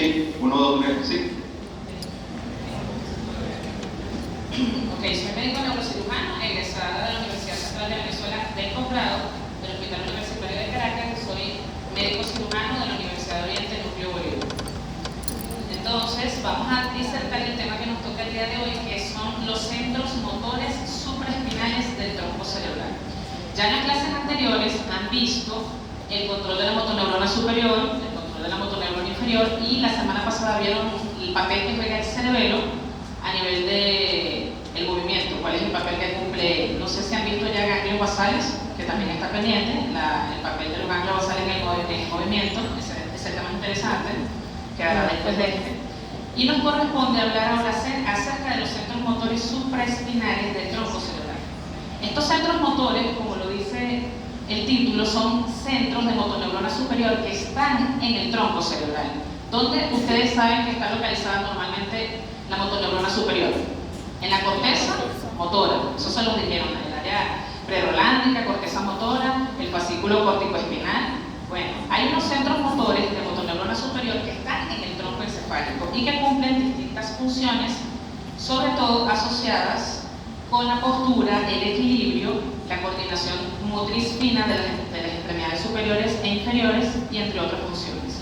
Sí, 1, 2, 3, sí. Ok, soy médico neurocirujano, egresada de la Universidad Central de Venezuela del posgrado del Hospital Universitario de Caracas, y soy médico cirujano de la Universidad de Oriente Núcleo Bolívar. Entonces, vamos a disertar el tema que nos toca el día de hoy, que son los centros motores supraespinales del tronco cerebral. Ya en las clases anteriores han visto el control de la motoneurona superior, el control de la motoneurona inferior, y la semana pasada vieron el papel que juega el cerebelo a nivel del movimiento, cuál es el papel que cumple. No sé si han visto ya ganglios basales, que también está pendiente, el papel de los ganglios basales en el movimiento. Ese tema es interesante, quedará después de este. Y nos corresponde hablar ahora acerca de los centros motores supraespinales del tronco cerebral. Estos centros motores, como lo dice el título, son centros de motoneurona superior que están en el tronco cerebral, donde ustedes saben que está localizada normalmente la motoneurona superior. En la corteza motora, eso se los dijeron, en el área prerolándica, corteza motora, el fascículo córtico-espinal. Bueno, hay unos centros motores de motoneurona superior que están en el tronco encefálico y que cumplen distintas funciones, sobre todo asociadas con la postura, el equilibrio, la coordinación motriz fina de las extremidades superiores e inferiores, y entre otras funciones.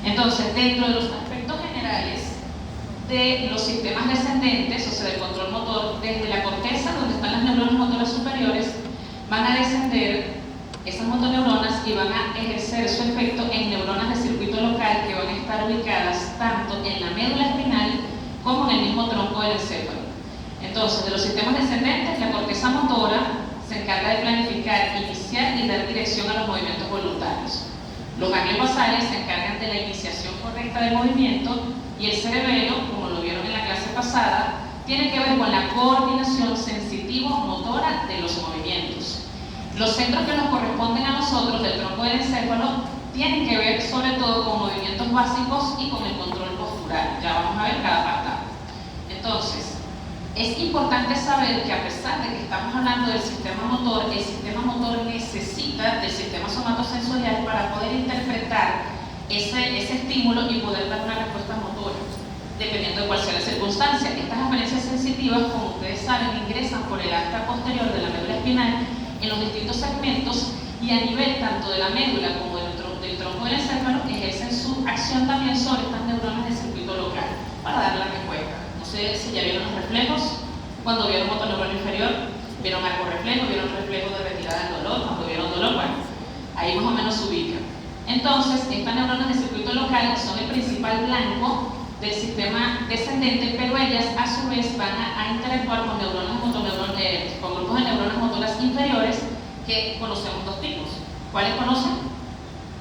Entonces, dentro de los aspectos generales de los sistemas descendentes, o sea, del control motor, desde la corteza, donde están las neuronas motoras superiores, van a descender esas motoneuronas y van a ejercer su efecto en neuronas de circuito local que van a estar ubicadas tanto en la médula espinal como en el mismo tronco del encéfalo. Entonces, de los sistemas descendentes, la corteza motora se encarga de planificar, iniciar y dar dirección a los movimientos voluntarios. Los ganglios basales se encargan de la iniciación correcta del movimiento, y el cerebelo, como lo vieron en la clase pasada, tiene que ver con la coordinación sensitivo-motora de los movimientos. Los centros que nos corresponden a nosotros del tronco del encéfalo tienen que ver sobre todo con movimientos básicos y con el control postural. Ya vamos a ver cada apartado. Entonces, es importante saber que a pesar de que estamos hablando del sistema motor, el sistema motor necesita del sistema somatosensorial para poder interpretar ese estímulo y poder dar una respuesta motora, dependiendo de cuál sea la circunstancia. Estas experiencias sensitivas, como ustedes saben, ingresan por el asta posterior de la médula espinal en los distintos segmentos, y a nivel tanto de la médula como del tronco del encéfalo ejercen su acción también sobre estas neuronas de circuito local para dar la respuesta. No sé si ya vieron los reflejos, cuando vieron motoneurona inferior, vieron arco reflejo, vieron reflejo de retirada del dolor, cuando vieron dolor, bueno, ahí más o menos se ubica. Entonces, estas neuronas de circuito local son el principal blanco del sistema descendente, pero ellas a su vez van a interactuar con con grupos de neuronas motoras inferiores, que conocemos dos tipos. ¿Cuáles conocen?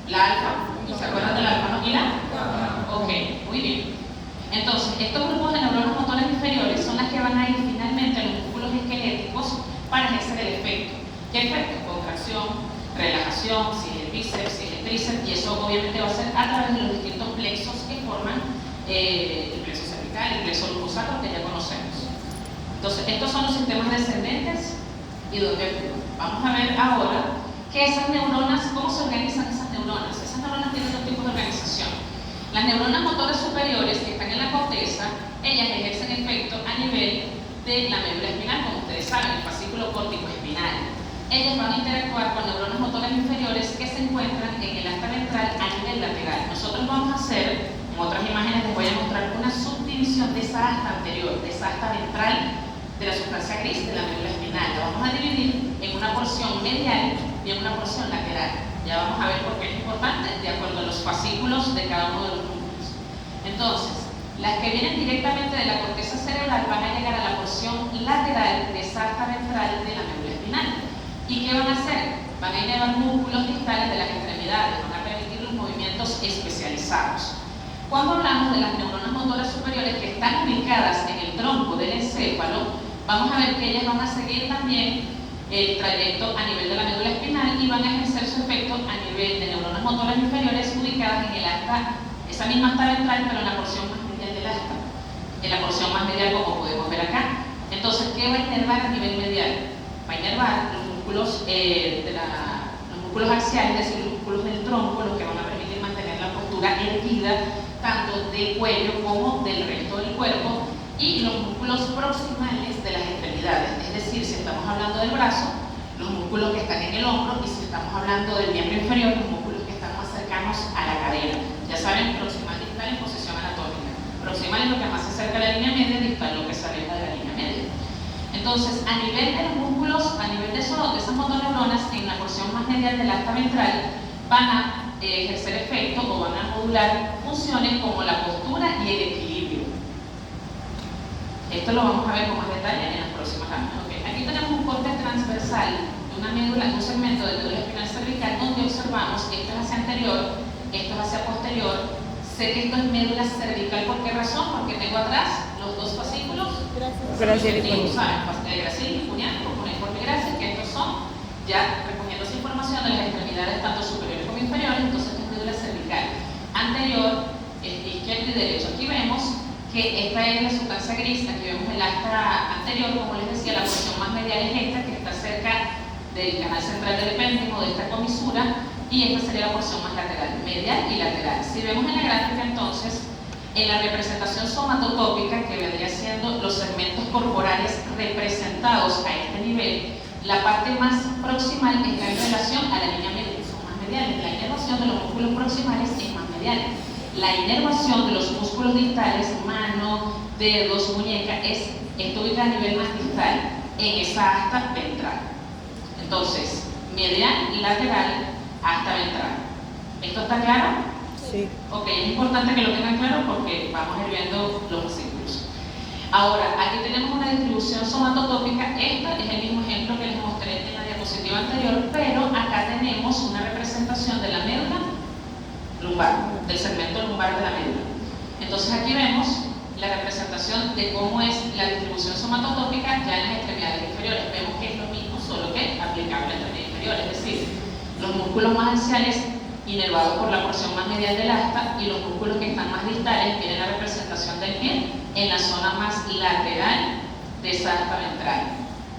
La alfa, ¿se acuerdan de la alfa, no? ¿Y la? Ok, muy bien. Entonces, estos grupos de neuronas motoras inferiores son las que van a ir finalmente a los músculos esqueléticos para ejercer el efecto. ¿Qué efecto? Contracción, relajación, si es el bíceps, si es el tríceps, y eso obviamente va a ser a través de los distintos plexos que forman el plexo cervical, el plexo lumbosaco, que ya conocemos. Entonces, estos son los sistemas descendentes y donde vamos a ver ahora que esas neuronas, cómo se organizan esas neuronas. Esas neuronas tienen dos tipos de organización. Las neuronas motoras superiores, que están en la corteza, ellas ejercen efecto a nivel de la médula espinal, como ustedes saben, el fascículo córtico-espinal. Ellas van a interactuar con neuronas motoras inferiores que se encuentran en el asta ventral a nivel lateral. Nosotros vamos a hacer, en otras imágenes les voy a mostrar una subdivisión de esa asta anterior, de esa asta ventral de la sustancia gris de la médula espinal. La vamos a dividir en una porción medial y en una porción lateral. Ya vamos a ver por qué es importante, de acuerdo a los fascículos de cada uno de los núcleos. Entonces, las que vienen directamente de la corteza cerebral van a llegar a la porción lateral de esa asta ventral de la médula espinal. ¿Y qué van a hacer? Van a inervar músculos distales de las extremidades, van a permitir los movimientos especializados. Cuando hablamos de las neuronas motoras superiores que están ubicadas en el tronco del encéfalo, vamos a ver que ellas van a seguir también el trayecto a nivel de la médula espinal y van a ejercer su efecto a nivel de neuronas motoras inferiores ubicadas en el asta, esa misma asta ventral, pero en la porción más medial del asta, en la porción más medial, como podemos ver acá. Entonces, ¿qué va a inervar a nivel medial? Va a inervar los músculos axiales, es decir, los músculos del tronco, los que van a permitir mantener la postura erguida, tanto del cuello como del resto del cuerpo, y los músculos proximales de las extremidades, es decir, si estamos hablando del brazo, los músculos que están en el hombro, y si estamos hablando del miembro inferior, los músculos que están más cercanos a la cadera. Ya saben, proximal, distal en posición anatómica. Proximal es lo que más se acerca a la línea media, distal lo que se aleja de la línea media. Entonces, a nivel de los músculos, a nivel de esas motoneuronas, en la porción más medial del asta ventral, van a ejercer efecto o van a modular funciones como la postura y el equilibrio. Esto lo vamos a ver con más detalle en las próximas láminas. Okay. Aquí tenemos un corte transversal de una médula, un segmento de médula espinal cervical, donde observamos que esto es hacia anterior, esto es hacia posterior. Sé que esto es médula cervical. ¿Por qué razón? Porque tengo atrás los dos fascículos. Gracias. Gracias y Cuniano, cuneiforme gracias, que estos son ya recogiendo esa información de las extremidades tanto superiores como inferiores. Entonces esto es médula cervical. Anterior, izquierdo y derecho. Aquí vemos que esta es la sustancia gris. Aquí vemos el asta anterior, como les decía, la porción más medial es esta, que está cerca del canal central del epéndimo, de esta comisura, y esta sería la porción más lateral, medial y lateral. Si vemos en la gráfica, entonces, en la representación somatotópica, que vendría siendo los segmentos corporales representados a este nivel, la parte más proximal está en relación a la línea media, son más mediales. La inervación de los músculos proximales es más medial. La inervación de los músculos distales, mano, dedos, muñeca, esto ubica a nivel más distal, en esa asta ventral. Entonces, medial y lateral, asta ventral. ¿Esto está claro? Sí. Ok, es importante que lo tengan claro porque vamos a ir viendo los fascículos. Ahora, aquí tenemos una distribución somatotópica. Este es el mismo ejemplo que les mostré en la diapositiva anterior, pero acá tenemos una representación de la médula lumbar, del segmento lumbar de la médula. Entonces aquí vemos la representación de cómo es la distribución somatotópica ya en las extremidades inferiores. Vemos que es lo mismo, solo que aplicable a la extremidad inferior, es decir, los músculos más axiales inervados por la porción más medial del asta, y los músculos que están más distales tienen la representación del pie en la zona más lateral de esa asta ventral.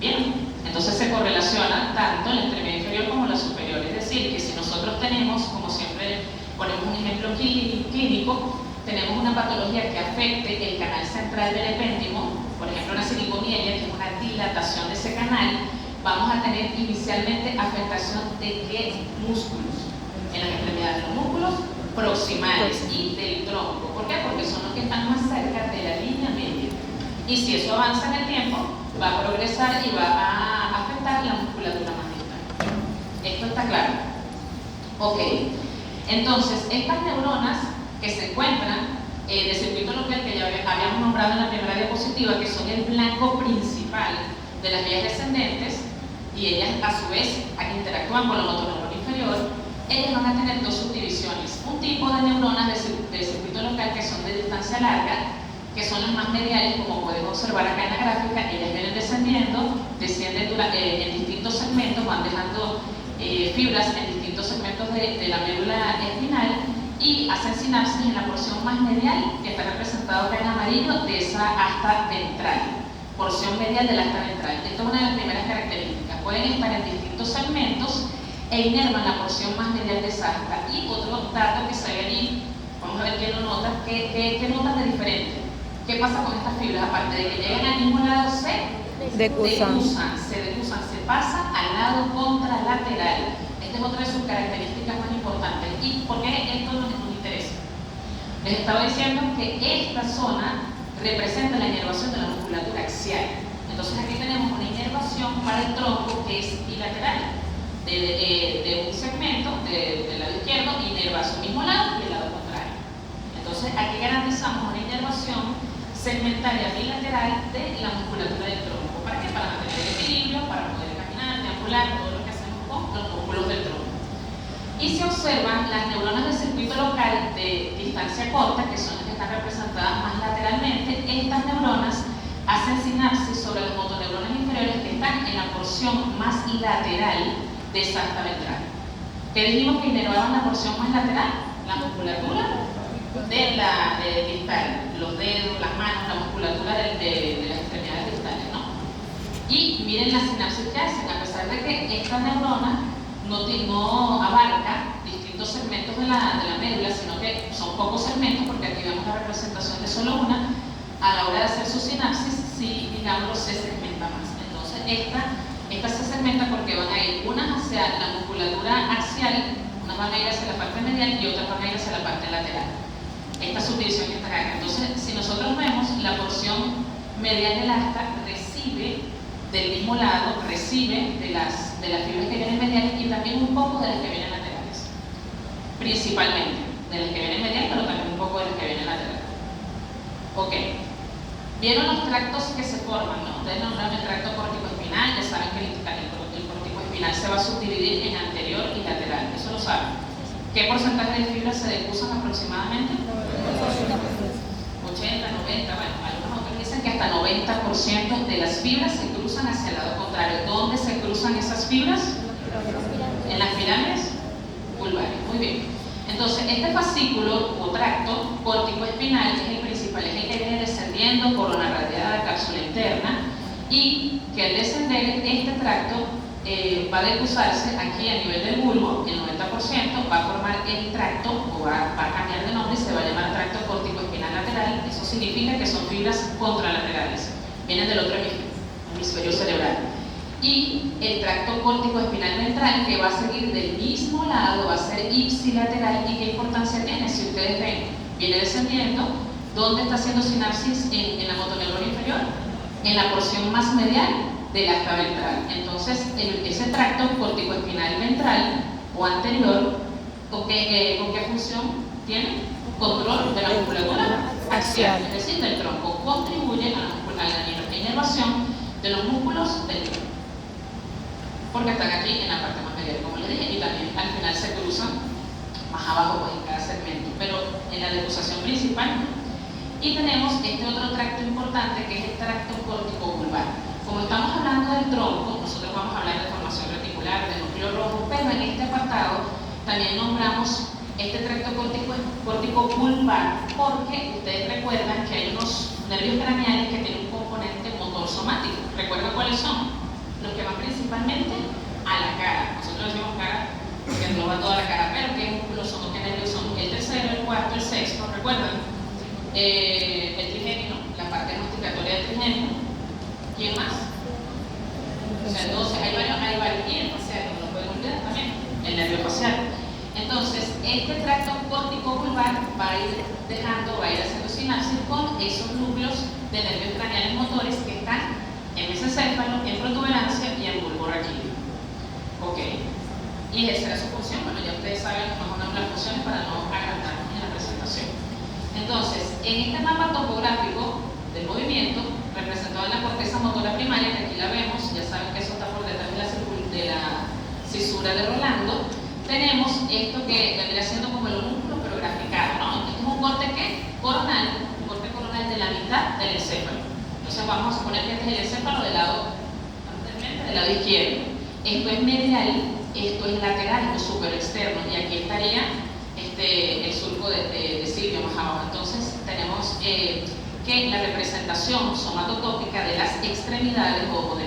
Bien, entonces se correlaciona tanto la extremidad inferior como la superior, es decir, que si nosotros tenemos, como siempre ponemos un ejemplo clínico, tenemos una patología que afecte el canal central del epéndimo, por ejemplo una silicomiella, que es una dilatación de ese canal, vamos a tener inicialmente afectación de qué músculos en las extremidades, los músculos proximales y del tronco. ¿Por qué? Porque son los que están más cerca de la línea media. Y si eso avanza en el tiempo, va a progresar y va a afectar la musculatura más distal. ¿Esto está claro? Ok. Entonces, estas neuronas que se encuentran de circuito local, que ya habíamos nombrado en la primera diapositiva, que son el blanco principal de las vías descendentes, y ellas a su vez interactúan con la motoneurona inferior, ellas van a tener dos subdivisiones. Un tipo de neuronas de circuito local que son de distancia larga, que son las más mediales, como podemos observar acá en la gráfica. Ellas vienen descendiendo, descienden en distintos segmentos, van dejando fibras en distintos segmentos de la médula espinal, y hacen sinapsis en la porción más medial, que está representado acá en amarillo, de esa asta ventral, porción medial del asta ventral. Esta es una de las primeras características. Pueden estar en distintos segmentos e inervan la porción más medial de esa asta. Y otro dato que se ve allí, vamos a ver quién lo nota, ¿qué notas de diferente? ¿Qué pasa con estas fibras? Aparte de que llegan al mismo lado, se decusan, se pasa al lado contralateral. Esta es otra de sus características más importantes. ¿Y por qué esto nos interesa? Les estaba diciendo que esta zona representa la inervación de la musculatura axial. Entonces aquí tenemos una inervación para el tronco que es bilateral, de un segmento del lado izquierdo, inerva a su mismo lado y el lado contrario. Entonces aquí garantizamos una inervación segmentaria bilateral de la musculatura del tronco. ¿Para qué? Para mantener el equilibrio, para poder caminar, deambular, todo lo que hacemos con los músculos del tronco. Y se observan las neuronas del circuito local de distancia corta, que son las que están representadas más lateralmente. Estas neuronas hacen sinapsis sobre las motoneuronas inferiores que están en la porción más lateral de esa asta ventral. ¿Qué dijimos que inervaban la porción más lateral? La musculatura de la distal, los dedos, las manos, la musculatura de las extremidades distales, ¿no? Y miren la sinapsis que hacen, a pesar de que esta neurona no abarca distintos segmentos de la médula, sino que son pocos segmentos, porque aquí vemos la representación de solo una. A la hora de hacer su sinapsis, sí, digámoslo, se segmenta más. Entonces, esta se segmenta porque van a ir unas hacia la musculatura axial, unas van a ir hacia la parte medial y otras van a ir hacia la parte lateral. Esta subdivisión que está acá. Entonces, si nosotros vemos, la porción medial del asta recibe del mismo lado, recibe de las fibras que vienen mediales y también un poco de las que vienen laterales. Principalmente de las que vienen mediales, pero también un poco de las que vienen laterales. Ok. ¿Vieron los tractos que se forman, no? Ustedes nombraron el tracto córtico-espinal, ya saben que el córtico-espinal se va a subdividir en anterior y lateral, eso lo saben. ¿Qué porcentaje de fibras se decusan aproximadamente? 80, 90, bueno, algunos autores dicen que hasta 90% de las fibras se cruzan hacia el lado contrario. ¿Dónde se cruzan esas fibras? En las pirámides vulvares, muy bien. Entonces, este fascículo o tracto córtico-espinal es el principal, es el que viene descendiendo, corona radiada, cápsula interna, y que al descender este tracto va a decusarse aquí a nivel del bulbo, el 90%, va a formar el tracto, o va a cambiar de nombre y se va a llamar tracto córtico-espinal lateral. Eso significa que son fibras contralaterales, vienen del otro hemisferio cerebral. Y el tracto córtico-espinal ventral, que va a seguir del mismo lado, va a ser ipsilateral. ¿Y qué importancia tiene? Si ustedes ven, viene descendiendo. ¿Dónde está haciendo sinapsis en la motoneurona inferior? En la porción más medial del asta ventral. Entonces, ese tracto córtico-espinal ventral o anterior, ¿con qué función tiene? Control de la musculatura axial, es decir, del tronco. Contribuye a la inervación de los músculos del tronco, porque están aquí en la parte más medial, como les dije, y también al final se cruzan más abajo, pues, en cada segmento, pero en la decusación principal no. Y tenemos este otro tracto importante, que es el tracto córtico-vulvar. Como estamos hablando del tronco, nosotros vamos a hablar de formación reticular, de núcleo rojo, pero en este apartado también nombramos este tracto córtico-vulvar, porque ustedes recuerdan que hay unos nervios craneales que tienen un componente motor somático. ¿Recuerdan cuáles son? Los que van principalmente a la cara. Nosotros decimos cara porque engloba toda la cara, pero ¿qué músculos son? ¿Qué nervios son? El tercero, el cuarto, el sexto, ¿recuerdan? El trigémino, la parte masticatoria del trigémino. ¿Quién más? O sea, entonces hay varios, y el facial, no lo pueden olvidar también, el nervio facial. Entonces, este tracto córtico-vulvar va a ir haciendo sinapsis con esos núcleos de nervios craneales motores que están en mesencéfalo, en protuberancia y en bulbo raquídeo. Ok. Y esa era su función. Bueno, ya ustedes saben más o menos las funciones para no agrandarnos en la presentación. Entonces, en este mapa topográfico del movimiento, representado en la corteza motora primaria, que aquí la vemos, ya saben que eso está por detrás de la cisura de Rolando, tenemos esto que vendría siendo como el homúnculo, pero graficado, ¿no? Este es un corte coronal, un corte coronal de la mitad del encéfalo. Entonces vamos a suponer que este es el encéfalo del lado izquierdo. Esto es medial, esto es lateral o superexterno, y aquí estaría el surco de Silvio más abajo. Entonces tenemos que la representación somatotópica de las extremidades o de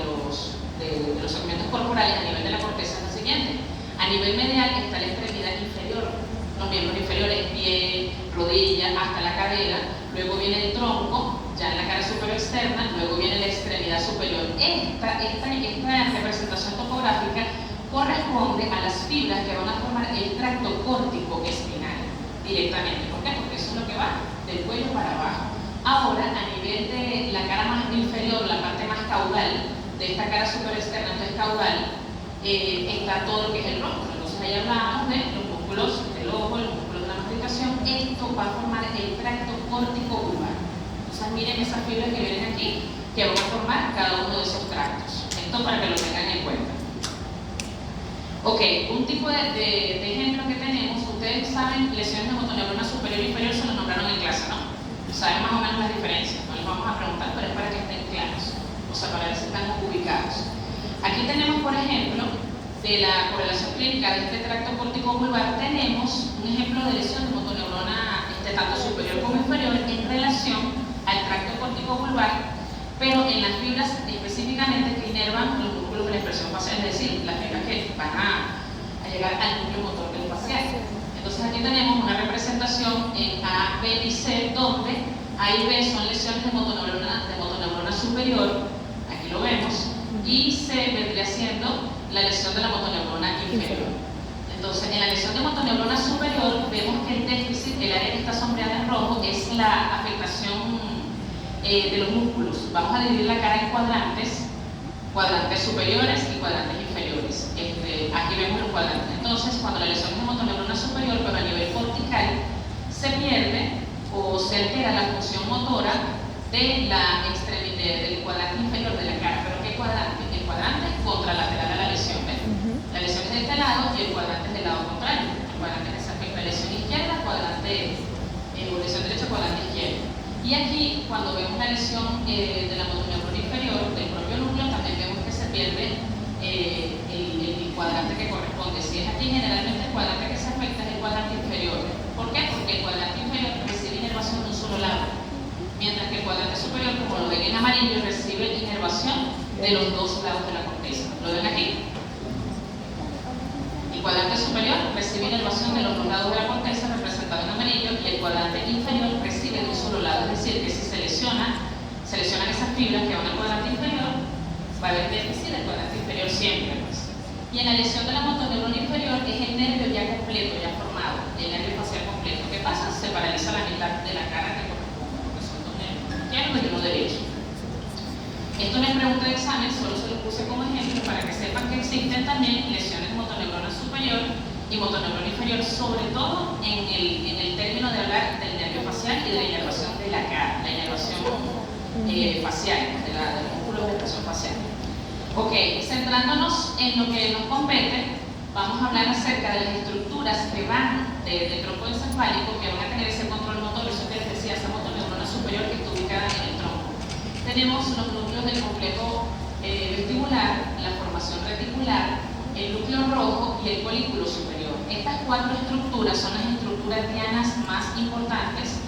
los segmentos corporales a nivel de la corteza es la siguiente. A nivel medial está la extremidad inferior, los miembros inferiores, pie, rodilla, hasta la cadera. Luego viene el tronco, ya en la cara superior externa. Luego viene la extremidad superior. Esta representación topográfica corresponde a las fibras que van a formar el tracto córtico espinal directamente. ¿Por qué? Porque eso es lo que va del cuello para abajo. Ahora, a nivel de la cara más inferior, la parte más caudal de esta cara superior externa, entonces caudal, está todo lo que es el rostro. Entonces ahí hablamos de los músculos del ojo, los músculos de la masticación. Esto va a formar el tracto córtico-vulvar. Entonces miren esas fibras que vienen aquí, que van a formar cada uno de esos tractos. Esto para que lo tengan en cuenta. Ok, un tipo de ejemplo que tenemos, ustedes saben, lesiones de motoneurona superior e inferior se los nombraron en clase, ¿no? Saben más o menos las diferencias, no les vamos a preguntar, pero es para que estén claros, o sea, para ver si están ubicados. Aquí tenemos, por ejemplo, de la correlación clínica de este tracto córtico-vulvar, tenemos un ejemplo de lesión de motoneurona tanto superior como inferior en relación al tracto córtico-vulvar, pero en las fibras específicamente que inervan los músculos de la expresión facial, es decir, las fibras que van a llegar al núcleo motor del facial. Entonces aquí tenemos una representación en A, B y C, donde A y B son lesiones de motoneurona superior, aquí lo vemos, y C vendría siendo la lesión de la motoneurona inferior. Entonces, en la lesión de motoneurona superior vemos que el déficit, el área que está sombreada en rojo, es la afectación de los músculos. Vamos a dividir la cara en cuadrantes superiores y cuadrantes inferiores. Aquí vemos los cuadrantes. Entonces, cuando la lesión es de motoneurona superior, pero a nivel cortical, se pierde o se altera la función motora de la extremidad del cuadrante inferior de la cara. ¿Pero qué cuadrante? El cuadrante contralateral a la lesión. ¿Ves? La lesión es de este lado y el cuadrante es del lado contrario. El cuadrante que se afecta a la lesión izquierda, cuadrante o lesión derecha, cuadrante izquierdo. Y aquí, cuando vemos la lesión de la motoneurona inferior, del propio núcleo, también vemos que se pierde el cuadrante que corresponde. Si es aquí, generalmente el cuadrante que se afecta es el cuadrante inferior. ¿Por qué? Porque el cuadrante inferior recibe inervación de un solo lado, mientras que el cuadrante superior, como lo ven en amarillo, recibe inervación de los dos lados de la corteza. ¿Lo ven aquí? El cuadrante superior recibe inervación de los dos lados de la corteza, representado en amarillo, y el cuadrante inferior recibe de un solo lado. Es decir, que si se lesionan esas fibras que van al cuadrante inferior, va a haber déficit del cuadrante inferior siempre. Pues. Y en la lesión de la motoneurona inferior es el nervio ya completo, ya formado, el nervio facial completo. ¿Qué pasa? Se paraliza la mitad de la cara que corresponde, porque son dos nervios, izquierdo y uno derecho. Esto no es pregunta de examen, solo se lo puse como ejemplo para que sepan que existen también lesiones de motoneurona superior y motoneurona inferior, sobre todo en el término de hablar del nervio facial y de la inervación de la cara, la inervación facial, de los músculos de expresión facial. Ok, centrándonos en lo que nos compete, vamos a hablar acerca de las estructuras que van del tronco encefálico, que van a tener ese control motor, eso que les decía, esa motoneurona superior que está ubicada en el tronco. Tenemos los núcleos del complejo vestibular, la formación reticular, el núcleo rojo y el colículo superior. Estas cuatro estructuras son las estructuras dianas más importantes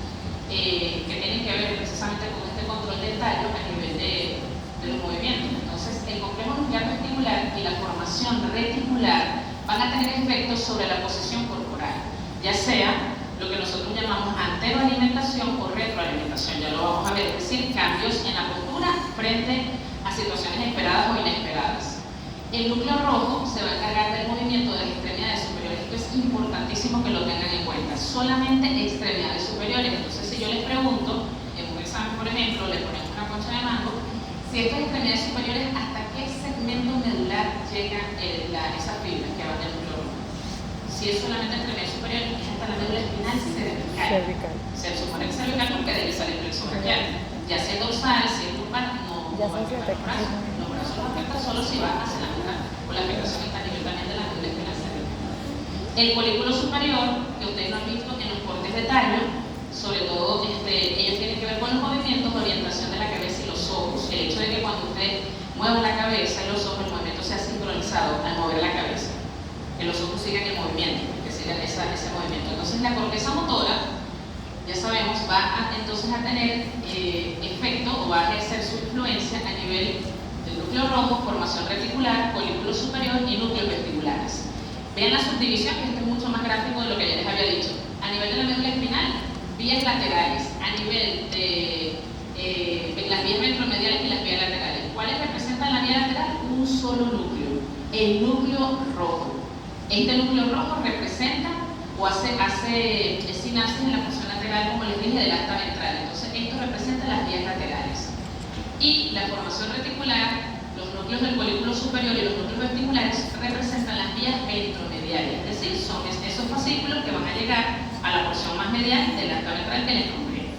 que tienen que ver precisamente con este control del tallo a nivel de los movimientos. Entonces, el complejo nuclear vestibular y la formación reticular van a tener efectos sobre la posición corporal, ya sea lo que nosotros llamamos anteroalimentación o retroalimentación, ya lo vamos a ver, es decir, cambios en la postura frente a situaciones esperadas o inesperadas. El núcleo rojo se va a encargar del movimiento de las extremidades superiores. Esto es importantísimo que lo tengan en cuenta, solamente extremidades superiores. Entonces, si yo les pregunto, en un examen por ejemplo, le ponemos una concha de mango, si estas extremidades superiores, ¿hasta qué segmento medular llega esas fibras que van del núcleo rojo? Si es solamente extremidad superior, es hasta la médula espinal cervical. Se supone que cervical porque de ahí sale el plexo braquial. Ya sea dorsal, si es lumbar, no va a afectar los brazos. Los brazos no afectan solo si va hacia la mitad, o la afectación está a nivel también de la médula espinal cervical. El colículo superior, que ustedes lo han visto en los cortes de tallo, sobre todo ellos tienen que ver con los movimientos de orientación de la cabeza y los ojos. El hecho de que cuando usted mueva la cabeza y los ojos, el movimiento sea sincronizado al mover la cabeza, que los ojos sigan el movimiento, que sigan ese movimiento. Entonces la corteza motora, ya sabemos, va entonces a tener efecto o va a ejercer su influencia a nivel del núcleo rojo, formación reticular, colículo superior y núcleos vestibulares. Vean la subdivisión, que esto es mucho más gráfico de lo que ya les había dicho. A nivel de la médula espinal, vías laterales, a nivel de las vías ventromediales y las vías laterales. ¿Cuáles representan la vía lateral? Un solo núcleo, el núcleo rojo. Este núcleo rojo representa o hace sinapsis en la porción lateral, como les dije, del asta ventral. Entonces, esto representa las vías laterales. Y la formación reticular, los núcleos del colículo superior y los núcleos vestibulares representan las vías ventromediales, es decir, son esos fascículos que van a llegar a la porción más medial del asta ventral que les nombré,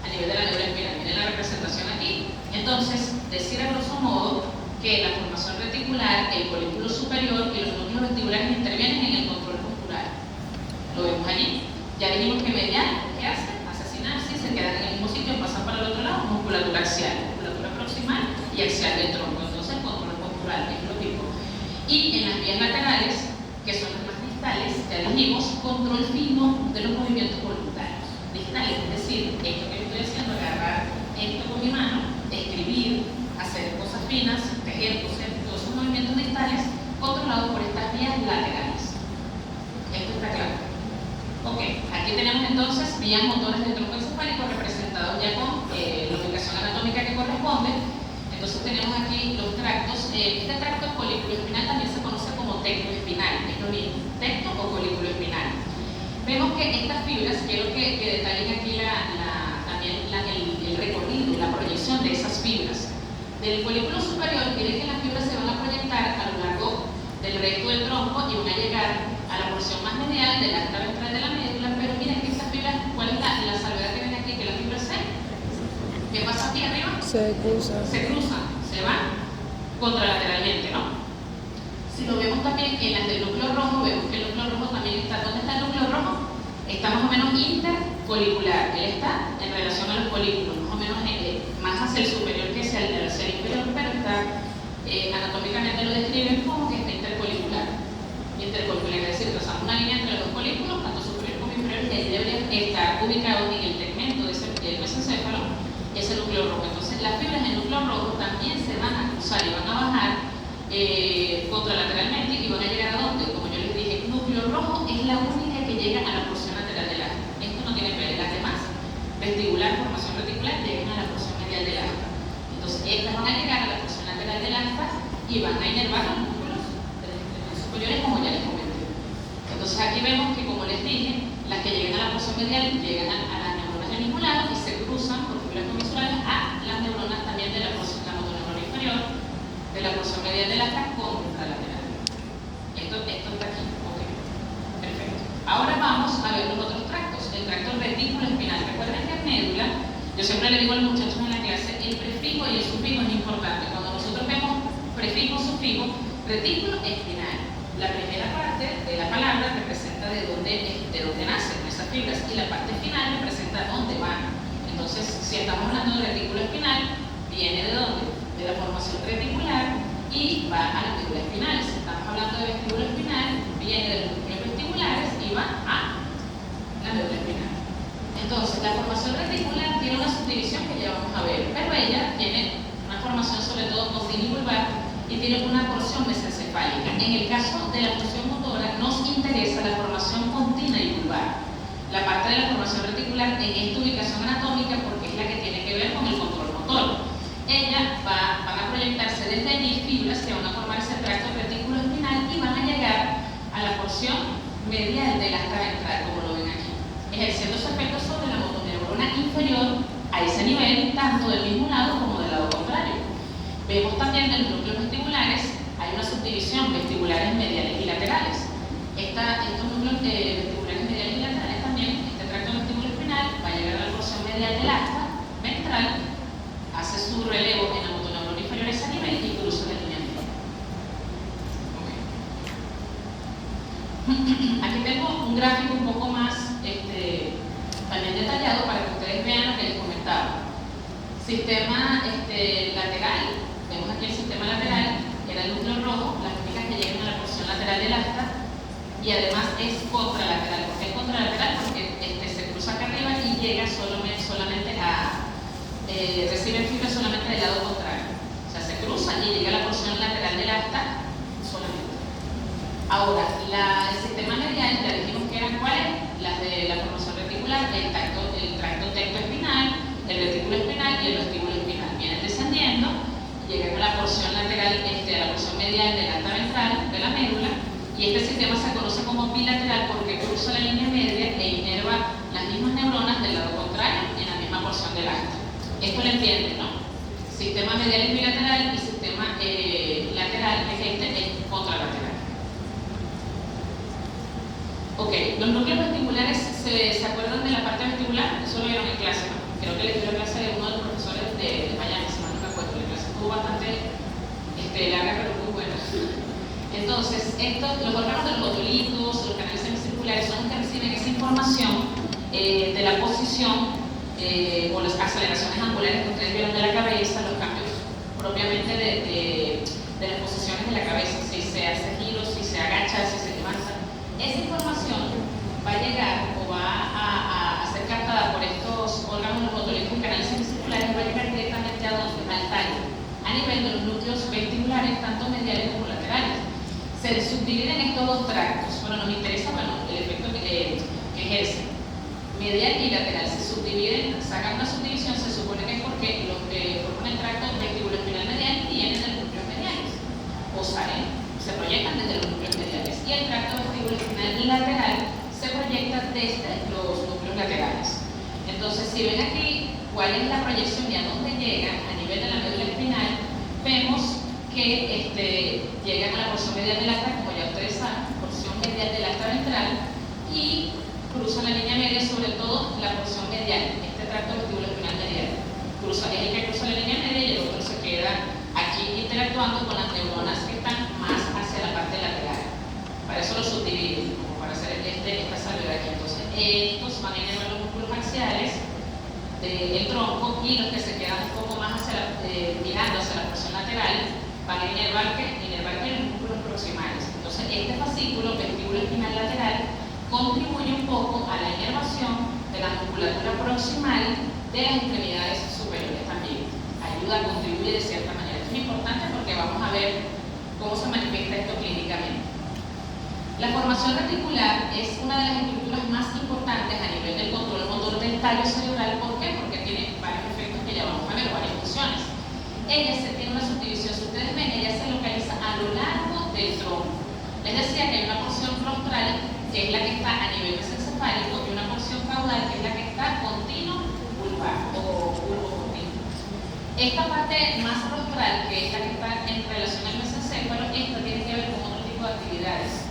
a nivel de la médula espinal. Miren la representación aquí. Entonces, decir a grosso modo que la formación reticular, el colículo superior y los núcleos vestibulares intervienen en el control postural. Lo vemos allí. Ya dijimos que medial, ¿qué hace? Hace sinapsis, se quedan en el mismo sitio, pasan para el otro lado, musculatura axial, musculatura proximal y axial del tronco. Entonces, el control postural es lo mismo. Y en las vías laterales, que son las más distales, ya dijimos, control fino de los movimientos voluntarios. Distales, es decir, esto que estoy haciendo, agarrar esto con mi mano, escribir, hacer cosas finas, tejer, coser, todos esos movimientos distales controlados por estas vías laterales. Esto está claro. vías motoras del tronco encefálico representados ya con la ubicación anatómica que corresponde. Entonces tenemos aquí los tractos. Este tracto colículo espinal también se conoce como tecto espinal, es lo mismo, tecto o colículo espinal. Vemos que estas fibras, quiero que detallen aquí también el recorrido, la proyección de esas fibras. Del folículo superior, miren que las fibras se van a proyectar a lo largo del recto del tronco y van a llegar a la porción más medial del asta ventral de la médula, pero miren que estas fibras, ¿cuál es la salvedad que ven aquí? Que las fibras ¿qué pasa aquí arriba? Se cruzan, se van contralateralmente, ¿no? Si lo vemos también en las del núcleo rojo, vemos que el núcleo rojo también está. ¿Dónde está el núcleo rojo? Está más o menos intercolicular. Él está en relación a los folículos, más o menos más hacia el superior que hacia el inferior, pero está anatómicamente lo describen como que está intercolicular. Intercolicular, es decir, trazamos una línea entre los dos folículos, tanto superior como inferior, y ahí debería estar ubicado en el tegmento del mesencéfalo ese núcleo rojo. Entonces las fibras del núcleo rojo también se van a cruzar y van a bajar contralateralmente y van a llegar a donde, como yo les dije, el núcleo rojo es la única que llega a la porción lateral del asta. Esto no tiene que ver, las demás, vestibular, formación reticular, llegan a la porción medial del asta. Entonces estas van a llegar a la porción lateral del asta y van a inervar los músculos superiores, como ya les comenté. Entonces aquí vemos que, como les dije, las que llegan a la porción medial llegan a las neuronas del mismo lado y se cruzan por fibras comisurales a las neuronas también de la porción, la motoneurona inferior, de la porción medial del asta contralateral. Esto está aquí, ok, perfecto. Ahora vamos a ver los otros tractos, el tracto retículo espinal. Recuerden que en médula, yo siempre le digo a los muchachos en la clase, el prefijo y el sufijo es importante. Cuando nosotros vemos prefijo, sufijo, retículo espinal, la primera parte de la palabra representa de dónde nacen esas fibras y la parte final representa dónde van. Entonces, si estamos hablando de retículo espinal, viene de dónde? De la formación reticular y va a las médulas espinales. Si estamos hablando de vestíbulo espinal, viene de los núcleos vestibulares y va a la médula espinal. Entonces, la formación reticular tiene una subdivisión que ya vamos a ver, pero ella tiene una formación sobre todo continua y vulvar y tiene una porción mesencefálica. En el caso de la función motora, nos interesa la formación continua y vulvar. La parte de la formación reticular en esta ubicación anatómica porque es la que tiene que ver con el control motor. Van a proyectarse desde allí fibras que van a formar ese tracto retículo espinal y van a llegar a la porción medial del asta ventral, como lo ven aquí, ejerciendo su efecto sobre la motoneurona inferior a ese nivel, tanto del mismo lado como del lado contrario. Vemos también en los núcleos vestibulares, hay una subdivisión, vestibulares mediales y laterales. Estos núcleos vestibulares mediales y laterales también, este tracto vestíbulo espinal va a llegar a la porción medial del asta ventral, hace su relevo en la motoneurona inferior a ese nivel y cruza la línea media. Okay. Aquí tengo un gráfico un poco más también detallado para que ustedes vean lo que les comentaba. Sistema lateral, vemos aquí el sistema lateral, era el núcleo rojo, las únicas que llegan a la porción lateral del asta y además es contralateral. ¿Por qué es contralateral? Porque se cruza acá arriba y llega solamente a recibe fibras solamente del lado contrario. O sea, se cruza y llega a la porción lateral del asta solamente. Ahora, el sistema medial, ya dijimos que eran cuáles, las de la formación reticular, el tracto tecto espinal, el retículo espinal y el vestíbulo espinal. Vienen descendiendo, llegan a la porción lateral, a la porción medial del asta ventral de la médula, y este sistema se conoce como bilateral porque cruza la línea media e inerva las mismas neuronas del lado contrario en la misma porción del asta. Esto lo entienden, ¿no? Sistema medial es bilateral y sistema lateral es contralateral. Ok, los núcleos vestibulares, ¿se acuerdan de la parte vestibular? Eso lo vieron en clase, ¿no? Creo que les dio la clase de uno de los profesores de Miami, si mal no me acuerdo. La clase estuvo bastante larga, pero muy buena. Entonces, los órganos de los otolitos, los canales semicirculares son los que reciben esa información de la posición o las aceleraciones angulares que ustedes vieron de la cabeza, los cambios propiamente de las posiciones de la cabeza, si se hace giro, si se agacha, si se levanta. Esa información va a llegar o va a ser captada por estos órganos otolitos y canales semicirculares y va a llegar directamente al tallo, a nivel de los núcleos vestibulares, tanto mediales como laterales. Se subdividen estos dos tractos. Bueno, nos interesa el efecto que ejercen. medial y lateral. Se subdividen, sacan una subdivisión, se supone que es porque los que forman el tracto vestibuloespinal medial vienen de los núcleos mediales, o salen, se proyectan desde los núcleos mediales, y el tracto vestibuloespinal lateral se proyecta desde los núcleos laterales. Entonces, si ven aquí cuál es la proyección y a dónde llegan a nivel de la médula espinal, vemos que llegan a la porción medial del acta, como ya ustedes saben, porción medial del acta ventral, y cruzan la línea media, sobre todo la porción medial, este tracto vestibuloespinal medial. Es el que cruza la línea media y el otro se queda aquí interactuando con las neuronas que están más hacia la parte lateral. Para eso lo subdividen, como para hacer esta salvedad aquí. Entonces, estos van a inervar los músculos axiales del tronco, y los que se quedan un poco más mirando hacia la porción lateral van a inervar los músculos proximales. Entonces, este fascículo vestibuloespinal lateral contribuye un poco a la inervación de la musculatura proximal de las extremidades superiores también. Ayuda, contribuye de cierta manera. Esto es importante porque vamos a ver cómo se manifiesta esto clínicamente. La formación reticular es una de las estructuras más importantes a nivel del control motor del tallo cerebral. ¿Por qué? Porque tiene varios efectos que ya vamos a ver, varias funciones. Ella tiene una subdivisión, si ustedes ven, ella se localiza a lo largo del tronco. Les decía que hay una porción rostral, que es la que está a nivel mesencefálico, y una porción caudal, que es la que está continuo vulvar o bulbo continuo. Esta parte más rostral, que es la que está en relación al mesencéfalo, esta tiene que ver con otro tipo de actividades.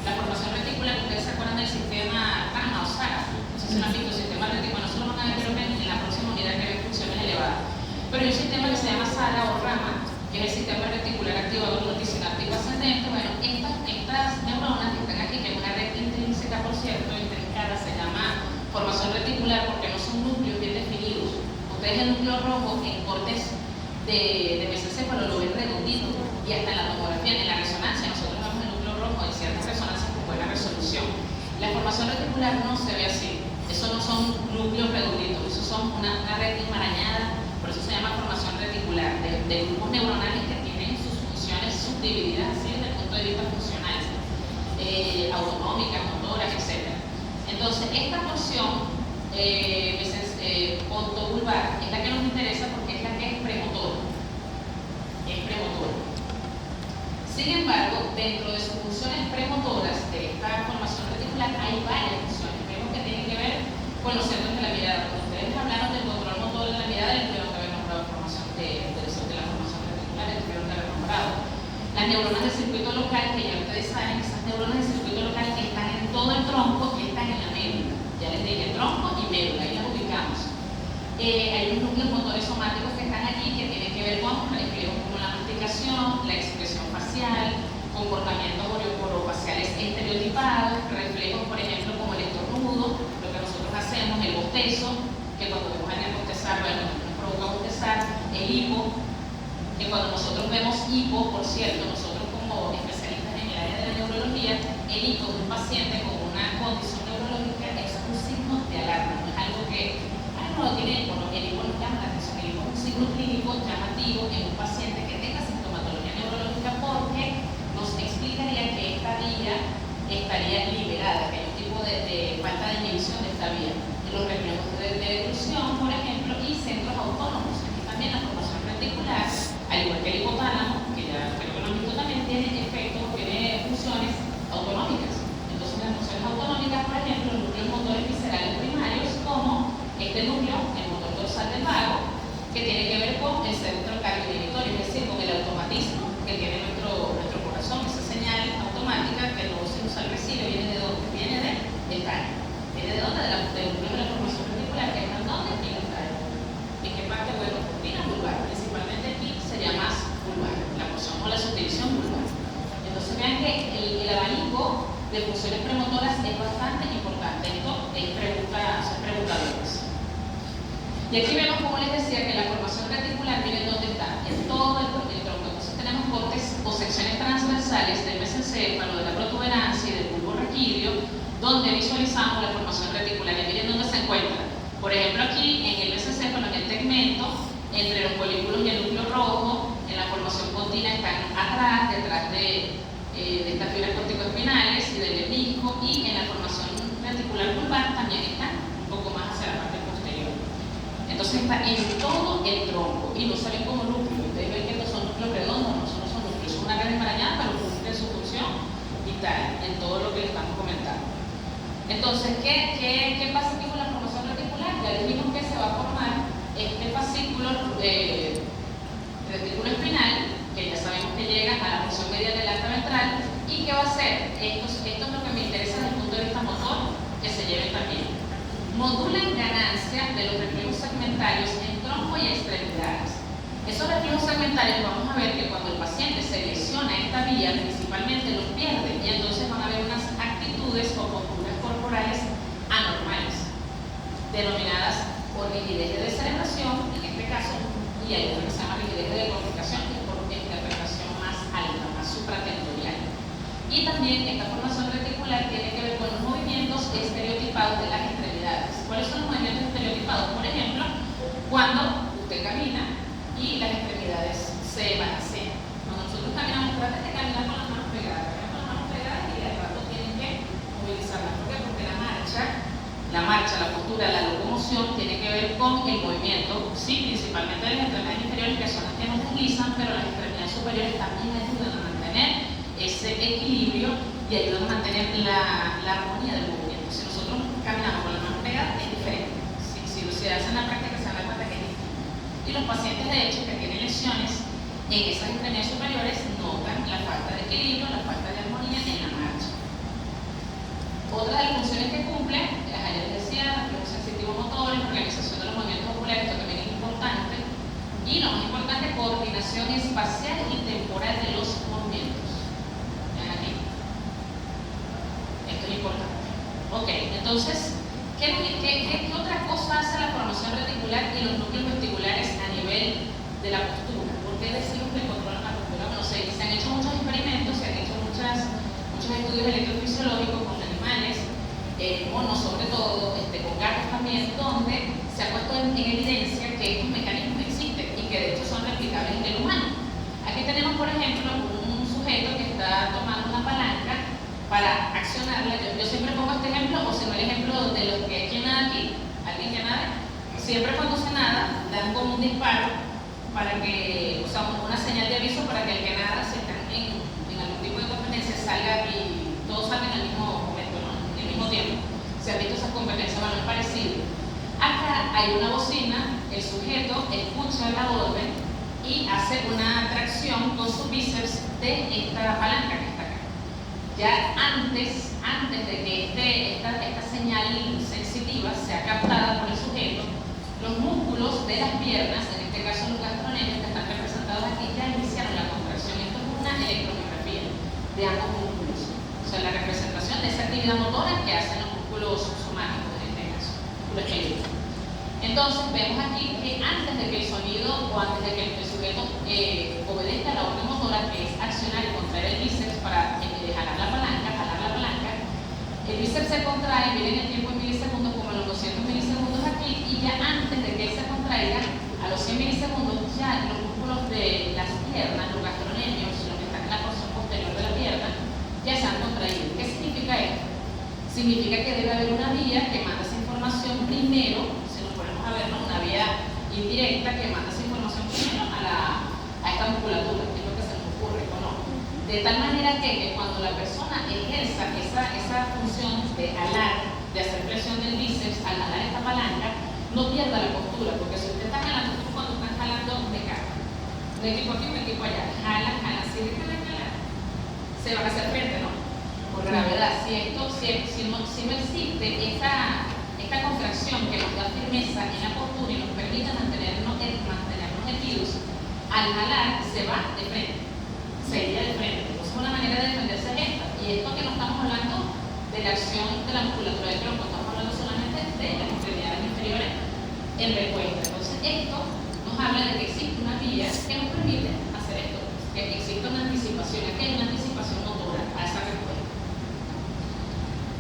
La formación reticular, ustedes se acuerdan del sistema Rama o SARA, no sé si lo han visto, el sistema reticular, no se lo van a ver, pero en la próxima unidad que ve funciones elevadas. Pero hay un sistema que se llama SARA o Rama, que es el sistema reticular activador multisináptico ascendente. Bueno, estas neuronas que están aquí, que es una red intrínseca, por cierto, intrincada, se llama formación reticular porque no son núcleos bien definidos. Ustedes el núcleo rojo en cortes de mesencéfalo lo ven redondito, y hasta en la tomografía, en la resonancia, nosotros vemos el núcleo rojo en ciertas resonancias con buena resolución. La formación reticular no se ve así. Eso no son núcleos redonditos, eso son una red enmarañada. Por eso se llama formación reticular, de grupos neuronales que tienen sus funciones subdivididas así desde el punto de vista funcional, autonómicas, motoras, etc. Entonces, esta porción pontobulbar es la que nos interesa porque es la que es premotora. Sin embargo, dentro de sus funciones premotoras de esta formación reticular hay varias funciones. Vemos que tienen que ver con los centros de la mirada. Cuando ustedes hablaron del control motor de la mirada, les tuvieron que haber nombrado formación de la formación reticular, les tuvieron que haber nombrado. Las neuronas del circuito local, que ya ustedes saben, esas neuronas del circuito local que están en todo el tronco y están en la médula. Ya les dije, tronco y médula, ahí las ubicamos. Hay unos núcleos motores somáticos que están aquí que tienen que ver con reflejos como la masticación, la expresión facial, comportamientos orofaciales estereotipados, reflejos, por ejemplo, como el estornudo, lo que nosotros hacemos, el bostezo, que cuando vemos a alguien bostezar, bueno, nos provoca bostezar, el hipo, que cuando nosotros vemos hipo, por cierto, nosotros como especialistas en el área de la neurología, el hipo de un paciente con una condición neurológica es un signo de alarma, no es algo que no lo tiene, bueno, el hipo nos llama la atención, el hipo es un signo clínico llamativo en un paciente que tenga sintomatología neurológica, porque nos explicaría que esta vía estaría liberada, que hay un tipo de falta de inhibición de esta vía. Los reflejos de deglución, por ejemplo, y centros autónomos. Aquí también la formación reticular, al igual que el hipotálamo, que ya creo que lo han visto también, tiene efectos, tiene funciones autonómicas. Entonces, las funciones autonómicas, por ejemplo, los núcleos motores viscerales primarios, como este núcleo, el motor dorsal del vago, que tiene que ver con el centro cardioinhibitorio, es decir, con el automatismo que tiene nuestro corazón. Esa señal automática que el nuevo sinusal recibe, ¿viene de dónde? Viene del tallo. ¿Viene de dónde? Del núcleo de la formación reticular, que es en dónde? En el tallo. ¿En qué parte? Bueno, cortina vulvar, principalmente aquí sería más vulvar, la porción o la subdivisión vulvar. Entonces vean que el abanico de funciones premotoras es bastante importante. Esto es preguntadores. Y aquí vemos, como les decía, que la formación reticular, miren dónde está, en todo el tronco. Entonces tenemos cortes o secciones transversales del mesencéfalo, de la protuberancia y del bulbo raquídeo, donde visualizamos la formación reticular. Y miren dónde se encuentra. Por ejemplo, aquí en el mesencéfalo, en el tegmento, entre los folículos y el núcleo rojo, en la formación continua están atrás, detrás de estas fibras corticoespinales y del lemnisco, y en la formación reticular vulvar también están un poco Entonces está en todo el tronco y no se ven como núcleos. Ustedes ven que estos son núcleos redondos, no son núcleos, son una red enmarañada, pero cumple su función vital en todo lo que le estamos comentando. Entonces, ¿qué pasa aquí con la formación reticular? Ya dijimos que se va a formar este fascículo retículo espinal, que ya sabemos que llega a la porción media del alta ventral, y ¿qué va a hacer? Esto es lo que me interesa desde el punto de vista motor, que se lleven también. Modulan ganancia de los reflejos segmentarios en tronco y extremidades. Esos reflejos segmentarios vamos a ver que cuando el paciente se lesiona esta vía, principalmente los pierde, y entonces van a haber unas actitudes o posturas corporales anormales, denominadas por rigidez de descerebración, en este caso, y hay otra que se llama rigidez de decorticación, que es por interpretación más alta, más supratentorial. Y también esta formación reticular tiene que ver con los movimientos estereotipados de las extremidades. ¿Cuáles son los movimientos estereotipados? Por ejemplo, cuando usted camina y las extremidades se balancean. Cuando nosotros caminamos, traten de caminar con las manos pegadas. Caminar con las manos pegadas y de rato tienen que movilizarlas. ¿Por qué? Porque la marcha, la postura, la locomoción tiene que ver con el movimiento, sí, principalmente de las extremidades inferiores, que son las que nos deslizan, pero las extremidades superiores también ayudan a mantener ese equilibrio y ayudan a mantener la armonía del movimiento. Si nosotros caminamos con las manos pegadas es diferente. Si se hace en la práctica se dan cuenta que es distinto. Y los pacientes de hecho que tienen lesiones en esas extremidades superiores notan la falta de equilibrio, la falta de armonía en la marcha. Otra de las funciones que cumple, ya les decía, reflejos sensitivo-motores, organización de los movimientos oculares, esto también es importante. Y lo más importante, coordinación espacial y temporal de los movimientos. Vean aquí. Esto es importante. Ok, entonces, ¿qué otra cosa hace la formación reticular y los núcleos vesticulares a nivel de la postura? ¿Por qué decimos que controlan la postura? Bueno, se han hecho muchos experimentos, se han hecho muchos estudios electrofisiológicos con animales, monos sobre todo, con gatos también, donde se ha puesto en evidencia que estos mecanismos existen y que de hecho son replicables en el humano. Aquí tenemos, por ejemplo, un sujeto que está tomando una palanca para accionarla. Yo siempre pongo este ejemplo, o si no el ejemplo de los que nada aquí, alguien que nada, siempre cuando se nada, dan como un disparo para que, o sea, una señal de aviso para que el que nada, si están en algún tipo de competencia, salga y todos salgan al mismo momento, ¿no? En el mismo tiempo. Se han visto esas competencias, bueno, es parecido. Acá hay una bocina, el sujeto escucha la orden y hace una tracción con su bíceps de esta palanca que está acá. Ya antes de que esta señal sensitiva sea captada por el sujeto, los músculos de las piernas, en este caso los gastronemios que están representados aquí, ya iniciaron la contracción. Esto es una electromiografía de ambos músculos. O sea, la representación de esa actividad motora que hacen los músculos somáticos, en este caso, músculo esquelético. Entonces, vemos aquí que antes de que el sonido o antes de que el sujeto obedezca a la orden motora, que es accionar y contraer el bíceps para jalar la palanca, el bíceps se contrae, miren el tiempo en milisegundos, como en los 200 milisegundos aquí, y ya antes de que él se contraiga, a los 100 milisegundos, ya los músculos de las piernas, los gastronemios, los que están en la porción posterior de la pierna, ya se han contraído. ¿Qué significa esto? Significa que debe haber una vía que manda esa información primero, si nos ponemos a verlo, una vía indirecta que manda esa información primero a esta musculatura, que es lo que se nos ocurre, ¿o no? De tal manera que cuando la persona ejerza esa función de alar, de hacer presión del bíceps, al jalar esta palanca, no pierda la postura, porque si usted está jalando, cuando están jalando de cara, un equipo aquí, un equipo allá, jalan, si dejan de jalar, se van a hacer frente, ¿no? Por gravedad. Si no existe esta contracción que nos da firmeza en la postura y nos permite mantenernos erguidos, al jalar se va de frente, se iría de frente. Entonces una manera de defenderse es esta. Y esto que no estamos hablando de la acción de la musculatura del tronco, estamos hablando solamente de las extremidades inferiores en respuesta. Entonces esto nos habla de que existe una vía que nos permite hacer esto, que existe una anticipación, aquí hay una anticipación motora a esa respuesta.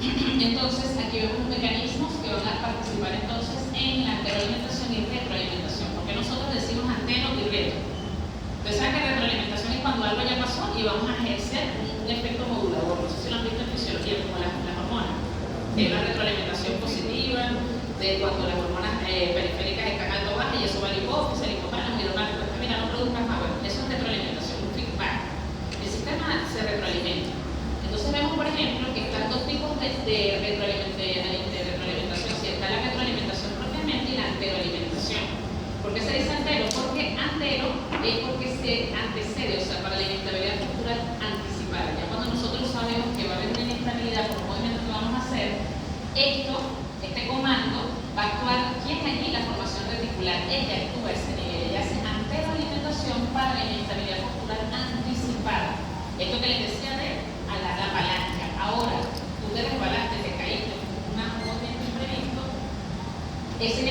Entonces aquí vemos los mecanismos que van a participar entonces en la anteroalimentación y retroalimentación, porque nosotros decimos antero y retro. Ustedes saben que retroalimentación es cuando algo ya pasó y vamos a ejercer un efecto modulador. No sé si lo han visto en fisiología, como las hormonas. Hay una retroalimentación positiva de cuando las hormonas periféricas están alto bajas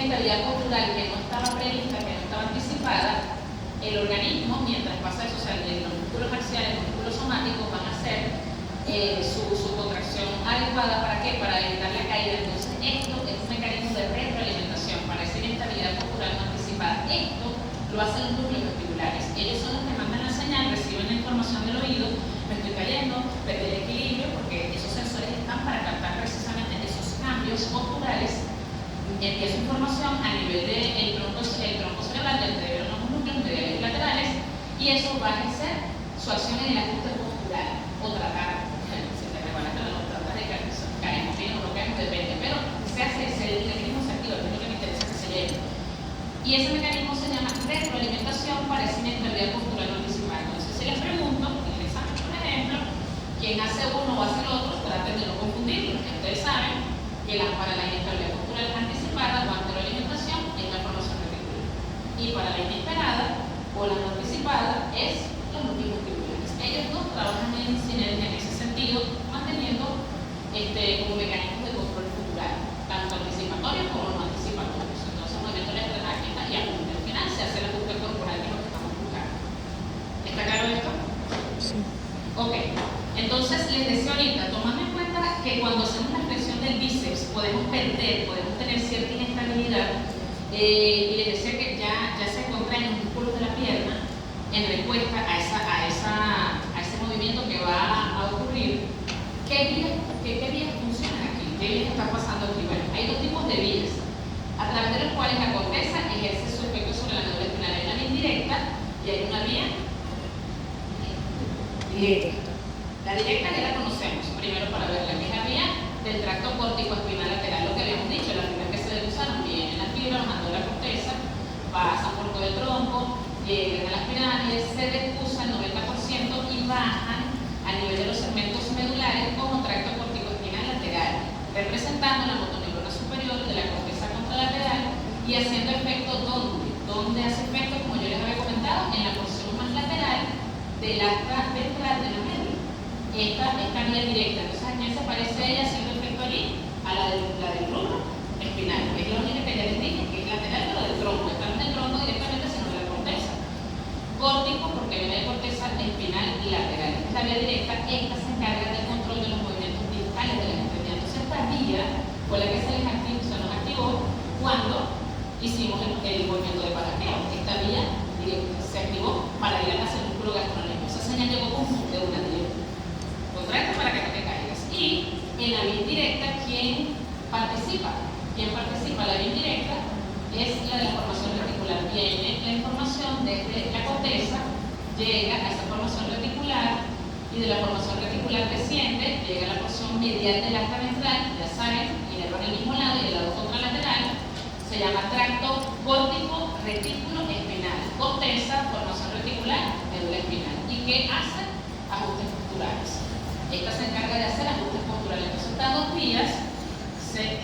inestabilidad postural que no estaba prevista, que no estaba anticipada, el organismo, mientras pasa eso, o sea, los músculos axiales, los músculos somáticos van a hacer su contracción adecuada. ¿Para qué? Para evitar la caída. Entonces, esto es un mecanismo de retroalimentación para esa inestabilidad postural no anticipada. Esto lo hacen los núcleos vestibulares. Ellos son los que mandan la señal, reciben la información del oído, me estoy cayendo, perdí el equilibrio, porque esos sensores están para captar precisamente esos cambios posturales. Esa información a nivel del tronco cerebral, del cerebro, los núcleos mediales y laterales, y eso va a ejercer su acción en el ajuste postural o tratar, si te recuerdas que no tratas de caemos bien o no caemos, depende, pero se hace, el mecanismo se activa, que es lo que me interesa que se lleve. Y ese mecanismo se llama retroalimentación para esa inestabilidad postural no anticipada. Entonces, si les pregunto, en el examen, por ejemplo, quién hace uno o hace el otro, traten de no confundirlo, porque ustedes saben que para la inestabilidad postural anticipada o anteroalimentación es la formación reticular. Y para la inesperada o la no anticipada es los núcleos vestibulares. Ellos dos trabajan en sinergia en ese sentido, manteniendo como mecanismos de control postural, tanto anticipatorios como no anticipatorios. Entonces, movimiento de la esternagita y al final se hace el ajuste corporal, que es lo que estamos buscando. ¿Está claro esto? Sí. Ok. Entonces, les decía ahorita, tomando en cuenta que cuando hacemos la flexión del bíceps podemos perder, podemos tener cierta inestabilidad, y les decía que ya se contraen los músculos de la pierna en respuesta a ese movimiento que va a ocurrir. ¿Qué vías funcionan aquí? ¿Qué vías están pasando aquí? Bueno, hay dos tipos de vías, a través de los cuales la corteza ejerce su efecto sobre la médula espinal. Hay una vía indirecta y hay una vía directa. La directa ya la conocemos, primero para verla, que es la vía del tracto córtico-espinal lateral, lo que habíamos dicho, las fibras que se usaron vienen en la fibra, bajando la corteza, pasan por todo el tronco, llegan a las pirámides, se despusan el 90% y bajan a nivel de los segmentos medulares como tracto córtico-espinal lateral, representando la motoneurona superior de la corteza contralateral y haciendo efecto ¿dónde hace efecto? Como yo les había comentado, en la porción más lateral del asta ventral de la médula. Esta vía directa. Entonces, ¿a quién se parece ella haciendo efecto allí? A la del rubro espinal. Es la única que ya les dije, que es lateral, pero del tronco. Esta no es del tronco directamente, sino de la corteza. Córtico, porque viene de corteza espinal y lateral. Esta es la vía directa. Esta se encarga del control de los movimientos distales de las extremidades. Entonces, esta vía fue la que se nos activó cuando hicimos el movimiento de palanqueo. Esta vía directa se activó para ir hacia el músculo gastrocnemiano. Esa señal llegó de una directa. Contracta para que no te caigas. Y en la vía indirecta, ¿quién participa? La vía indirecta es la de la formación reticular. Viene la información desde la corteza, llega a esa formación reticular y de la formación reticular desciende, llega a la porción medial del asta ventral, ya saben, inerva en el mismo lado y el lado contralateral. Se llama tracto córtico retículo espinal. Corteza, formación reticular, médula espinal. ¿Y qué hace? Ajustes posturales. Esta se encarga de hacer ajustes posturales. Entonces, estas dos vías se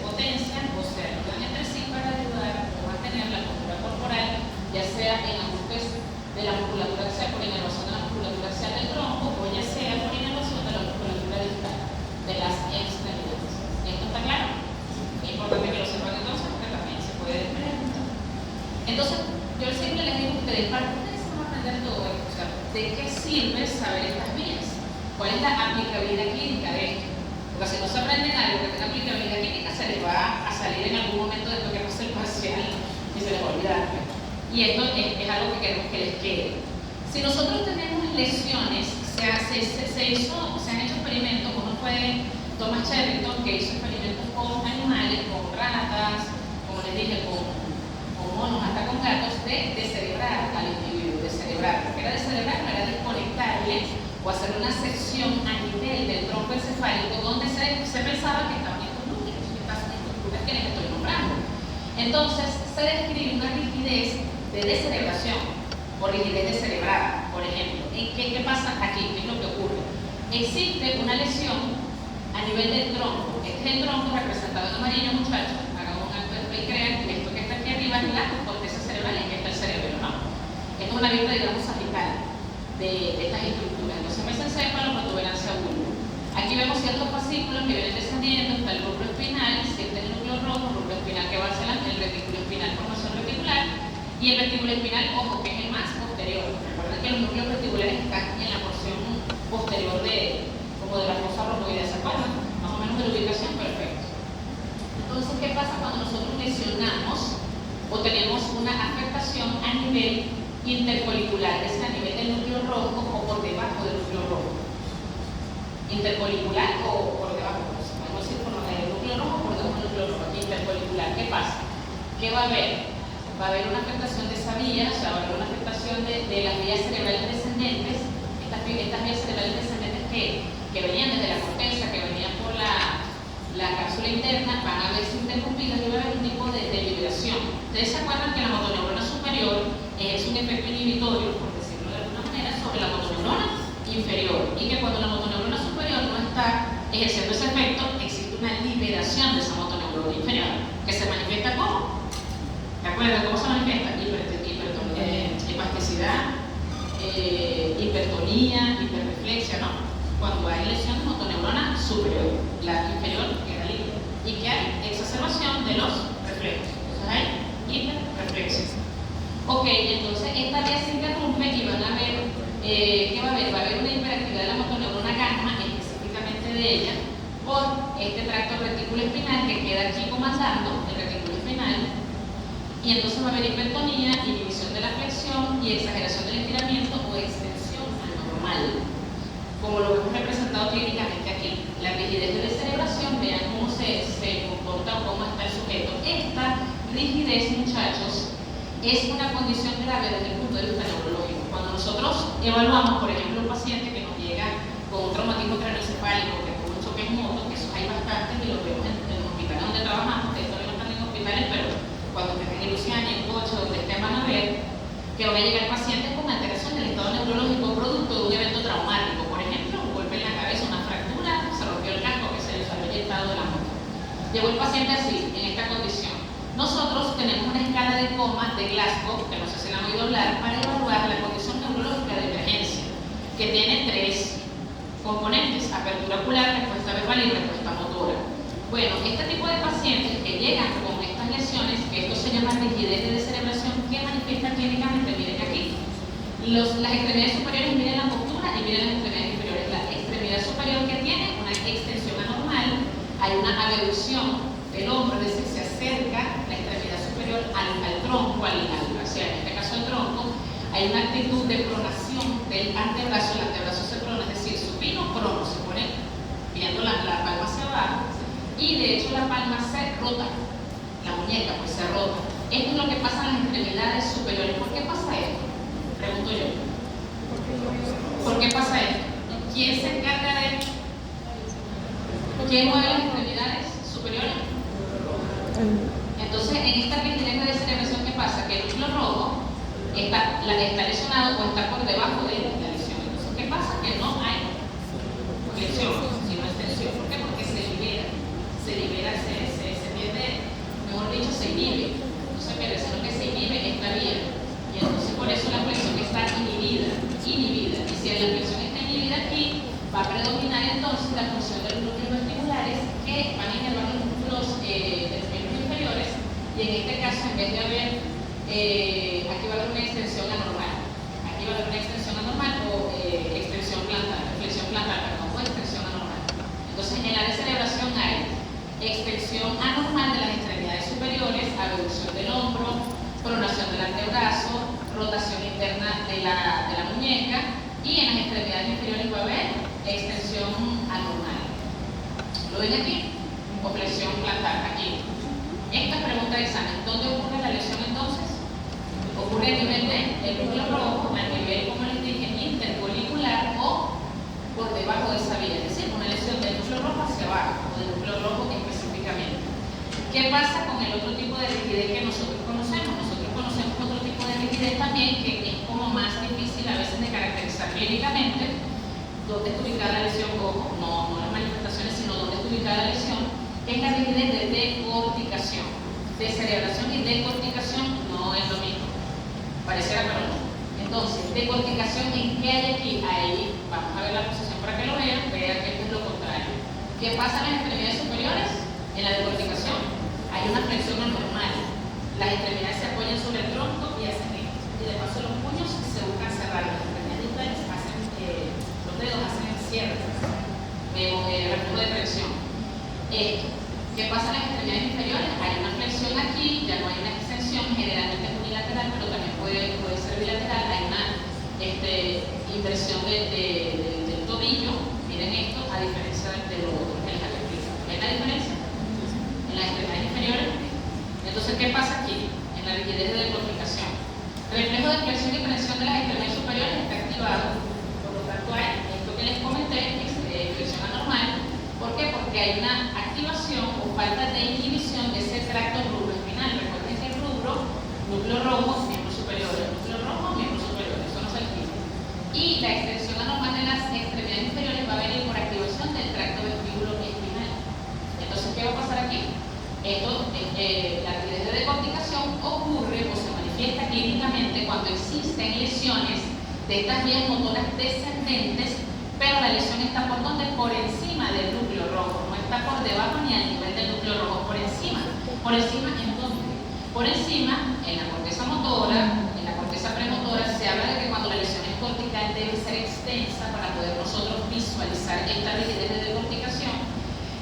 potencian o se ayudan entre sí para ayudar a mantener la postura corporal, ya sea en ajustes de la musculatura axial por inervación de la musculatura axial del tronco, o ya sea por inervación de la musculatura distal de las extremidades. ¿Esto está claro? Es importante que lo sepan entonces, porque también se puede preguntar. Entonces, yo siempre les digo a ustedes, para que ustedes se van a aprender todo esto, o sea, ¿de qué sirve saber estas vías? ¿Cuál es la aplicabilidad clínica de esto? Porque si no se aprenden algo que tenga aplicabilidad clínica, se les va a salir en algún momento después que pase el parcial y se les va a olvidar. Y esto es algo que queremos que les quede. Si nosotros tenemos lesiones, se han hecho experimentos, uno fue Thomas Sherrington, que hizo experimentos con animales, con ratas, como les dije, con monos, hasta con gatos, de descerebrar al individuo, descerebrar. Porque era descerebrar, no era desconectarle o hacer una sección a nivel del tronco encefálico donde se pensaba que estaban estos núcleos, estas estructuras que les estoy nombrando. Entonces, se describe una rigidez de descerebración o rigidez descerebrada, por ejemplo. ¿Qué pasa aquí? ¿Qué es lo que ocurre? Existe una lesión a nivel del tronco. Este es el tronco representado en amarillo, muchachos. Hagamos un acto de fe y crean que esto que está aquí arriba es la corteza cerebral y que está el cerebro, ¿no? Esto es una vista, digamos, sagital de estas estructuras. Entonces, mesencéfalo, protuberancia 1. Aquí vemos ciertos fascículos que vienen descendiendo, está el rubro espinal, siente el núcleo rojo, que va hacia adelante, el retículo espinal, formación reticular, y el vestíbulo espinal, ojo, que es el más posterior. Recuerden que los núcleos vesticulares están en la porción posterior como de la fosa romboidea, ¿se acuerdan? Más o menos de la ubicación, perfecto. Entonces, ¿qué pasa cuando nosotros lesionamos o tenemos una afectación a nivel intercolicular? Es a nivel del núcleo rojo o por debajo del núcleo rojo. Intercolicular o por debajo, podemos decir por el núcleo rojo o por debajo del núcleo rojo. Intercolicular, ¿qué pasa? ¿Qué va a haber? Va a haber una afectación de esa vía, o sea, va a haber una afectación de las vías cerebrales descendentes, estas vías cerebrales descendentes que venían desde la corteza, que venían por la cápsula interna, van a verse interrumpidas y va a haber un tipo de liberación. Ustedes se acuerdan que la motoneurona superior es un efecto inhibitorio, por decirlo de alguna manera, sobre la motoneurona inferior, y que cuando la motoneurona superior no está ejerciendo ese efecto, existe una liberación de esa motoneurona inferior, que se manifiesta como, ¿de acuerdo? ¿Cómo se manifiesta? Hiperplasticidad, hipertonía, hiperreflexia, ¿no? Cuando hay lesión de motoneurona superior, la inferior queda libre, y que hay exacerbación de los reflejos. Entonces hay hiperreflexia. Ok, entonces esta vía se interrumpe y van a ver, ¿qué va a haber? Va a haber una hiperactividad de la motoneurona gamma, específicamente de ella, por este tracto retículo espinal que queda aquí comandando el retículo espinal, y entonces va a haber hipertonía, inhibición de la flexión y exageración del estiramiento o extensión anormal, como lo hemos representado clínicamente aquí. La rigidez de descerebración, vean cómo se comporta o cómo está el sujeto. Esta rigidez, muchachos, es una condición grave desde el punto de vista neurológico. Cuando nosotros evaluamos, por ejemplo, un paciente que nos llega con un traumatismo craneoencefálico, que tuvo un choque en moto, que eso hay bastantes y lo vemos en los hospitales donde trabajamos, que todavía no están en hospitales, pero cuando estén en Luciana, en Coche, donde estén, van a ver que van a llegar pacientes con alteración del estado neurológico producto de un evento traumático. Por ejemplo, un golpe en la cabeza, una fractura, se rompió el casco, que se les había eyectado de la moto. Llegó el paciente así, en esta condición. Nosotros tenemos una escala de coma de Glasgow, que no sé si la han oído hablar, para evaluar la condición neurológica de emergencia, que tiene 3 componentes: apertura ocular, respuesta verbal y respuesta motora. Bueno, este tipo de pacientes que llegan con estas lesiones, que esto se llama rigidez de descerebración, que manifiesta clínicamente, miren aquí, las extremidades superiores, miren la postura y miren las extremidades inferiores. La extremidad superior que tiene una extensión anormal, hay una abducción del hombro, es decir, se acerca la extremidad superior al tronco, o sea, en este caso el tronco. Hay una actitud de pronación del antebrazo, el antebrazo se prona, es decir, supino, prono, se pone viendo la palma hacia abajo, y de hecho la palma se rota, la muñeca pues se rota. Esto es lo que pasa en las extremidades superiores. ¿Por qué pasa esto? Pregunto yo. ¿Por qué pasa esto? ¿Quién se encarga de esto? ¿Quién mueve las extremidades superiores? Entonces, en esta rigidez de descerebración, ¿qué pasa? Que el núcleo rojo está lesionado o está por debajo de la lesión. Entonces, ¿qué pasa? Que no hay flexión, sino extensión. ¿Por qué? Porque se libera, se pierde, mejor dicho, se inhibe. No se pierde, sino que se inhibe esta vía. Y entonces, por eso la flexión está inhibida. Y si la flexión está inhibida aquí, va a predominar entonces la función de los núcleos vestibulares, que van a inervar los músculos de los miembros inferiores, y en este caso, en vez de haber, aquí va a haber una extensión anormal. Aquí va a haber una extensión anormal o extensión plantar, flexión plantar, perdón, o extensión anormal. Entonces, en la descerebración hay extensión anormal de las extremidades superiores, abducción del hombro, pronación del antebrazo, rotación interna de la muñeca, y en las extremidades inferiores va a haber extensión anormal. ¿Lo ven aquí? O flexión plantar, aquí. Esta pregunta de examen: ¿dónde ocurre la lesión entonces? Ocurre a nivel del núcleo rojo, a nivel, como les dije, intercolicular o por debajo de esa vía, es decir, una lesión del núcleo rojo hacia abajo, o del núcleo rojo específicamente. ¿Qué pasa con el otro tipo de rigidez que nosotros conocemos? Nosotros conocemos otro tipo de rigidez también, que es como más difícil a veces de caracterizar clínicamente. ¿Dónde está ubicada la lesión? Ojo, no las manifestaciones, sino dónde está ubicada la lesión, que es la rigidez de decorticación. Descerebración y decorticación no es lo mismo, pareciera, pero no. Entonces, decorticación, ¿en qué hay aquí? Ahí vamos a ver la posición para que lo vean que esto es lo contrario. ¿Qué pasa en las extremidades superiores? En la decorticación, hay una flexión anormal. Las extremidades se apoyan sobre el tronco y hacen esto. Y de paso los puños se buscan cerrar. Las extremidades dentales hacen, los dedos hacen el cierre, reflejo de presión. ¿Qué pasa en las extremidades inferiores? Hay una flexión aquí, ya no hay una extensión, generalmente es unilateral, pero también puede ser bilateral. Hay una inversión del tobillo. Miren esto, a diferencia de lo otro que les había explicado. ¿Ven la diferencia? En las extremidades inferiores. Entonces, ¿qué pasa aquí? En la rigidez de decorticación. El reflejo de flexión y presión de las extremidades superiores está activado. Por lo tanto, hay esto que les comenté, flexión anormal. ¿Por qué? Porque hay una activación o falta de inhibición de ese tracto rubroespinal. Recuerden que el rubro, núcleo rojo, miembros superiores, núcleo rojo, miembros superiores. Eso no se activa. Y la extensión anormal de las extremidades inferiores va a venir por activación del tracto vestíbulo espinal. Entonces, ¿qué va a pasar aquí? Esto, la rigidez de decorticación ocurre o se manifiesta clínicamente cuando existen lesiones de estas vías motoras descendentes, pero la lesión está por donde, por encima del núcleo rojo, no está por debajo ni al nivel del núcleo rojo, por encima. ¿Por encima en dónde? Por encima, en la corteza motora, en la corteza premotora, se habla de que cuando la lesión es cortical debe ser extensa para poder nosotros visualizar esta rigidez de decorticación.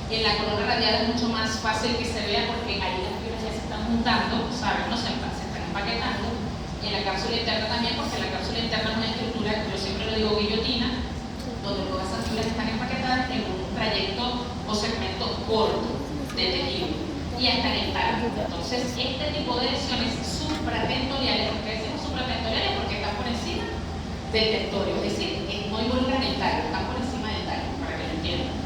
En la columna radial es mucho más fácil que se vea porque ahí las fibras ya se están juntando, ¿saben? No se están empaquetando. En la cápsula interna también, porque la cápsula interna es una estructura, yo siempre lo digo, guillotina, donde todas esas fibras están empaquetadas en un trayecto o segmento corto de tejido y hasta en el tálamo. Entonces, este tipo de lesiones supratentoriales, ¿por qué decimos supratentoriales? Porque están por encima del tentorio, es decir, no involucran el tallo, están por encima del tallo, para que lo entiendan.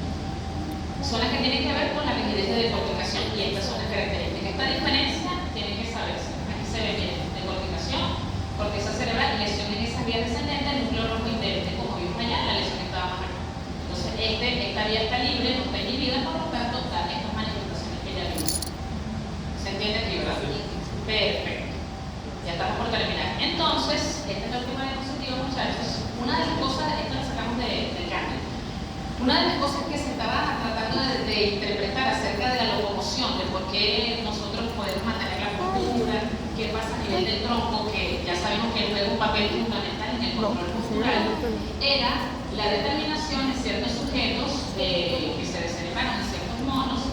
Son las que tienen que ver con la rigidez de decorticación y estas son las características. Esta diferencia tiene que saberse. Aquí se ve bien, decorticación, corteza cerebral, lesión en esas vías descendentes, el núcleo rojo indente, como vimos allá, la lesión estaba más arriba. Entonces, esta vía está libre, no está inhibida, por lo tanto, da estas manifestaciones que ya vimos. ¿Se entiende aquí, verdad? Perfecto. Ya estamos por terminar. Entonces, esta es la última diapositiva, muchachos. Una de las cosas, esto lo sacamos del cambio. Una de las cosas que se estaba tratando de interpretar acerca de la locomoción, de por qué nosotros podemos mantener la postura, qué pasa a nivel del tronco, que ya sabemos que juega un papel fundamental en el control postural, era la determinación de ciertos sujetos que se descerebraron en ciertos monos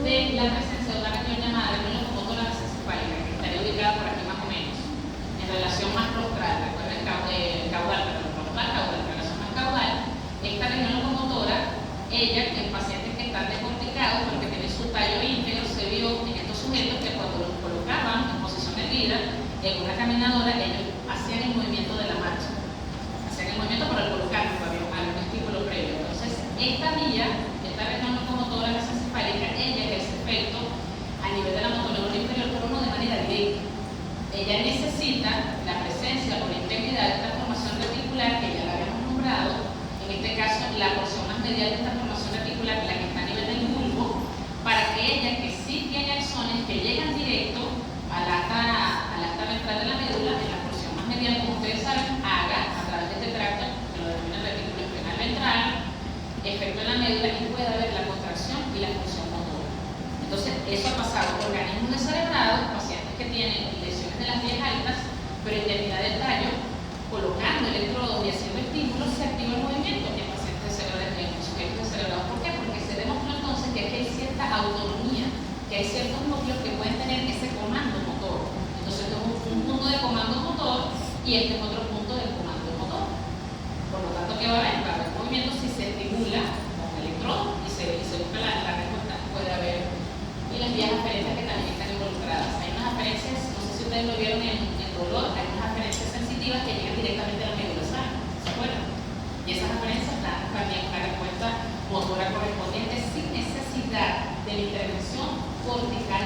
de la presencia de una región llamada región locomotora mesencefálica, que estaría ubicada por aquí más o menos, en relación más rostral, recuerden caudal, en relación más caudal. Esta región locomotora, ella, en pacientes que están decorticados, porque tienen su tallo íntegro, se vio en estos sujetos que cuando los colocaban en posición erguida en una caminadora, ellos hacían el movimiento de la marcha. Hacían el movimiento por el colocarlo, había algún estímulo previo. Entonces, esta vía, esta región locomotora mesencefálica, ella ejerce efecto a nivel de la motoneurona inferior, pero no de manera directa. Ella necesita la presencia o la integridad de esta formación reticular, que ya la habíamos nombrado. En este caso, la porción más medial de esta formación reticular, la que está a nivel del bulbo, para que ella, que sí tiene axones que llegan directo al asta ventral de la médula, en la porción más medial, como ustedes saben, haga a través de este tracto, que lo denomina retículo espinal ventral, efecto en la médula y pueda haber la contracción y la función motora. Entonces, eso ha pasado. Organismos descerebrados, pacientes que tienen lesiones de las vías altas, pero indemnidad del tallo, colocando electrodos y haciendo estímulos, se activa el movimiento en pacientes descerebrados, en sujetos descerebrados. ¿Por qué? Porque se demostró entonces que aquí hay cierta autonomía, que hay ciertos núcleos que pueden tener ese comando motor. Entonces, esto es un punto de comando motor y este es otro punto de comando motor. Por lo tanto, ¿qué va a haber? Va a haber movimiento si se estimula con electrodo y se busca la respuesta. Puede haber. Y las vías aferentes que también están involucradas. Hay unas aferencias, no sé si ustedes lo vieron en dolor, hay unas aferencias sensitivas que llegan directamente a la médula sacra, ¿se acuerdan? Y esas aferencias dan también una respuesta motora correspondiente sin necesidad de la intervención cortical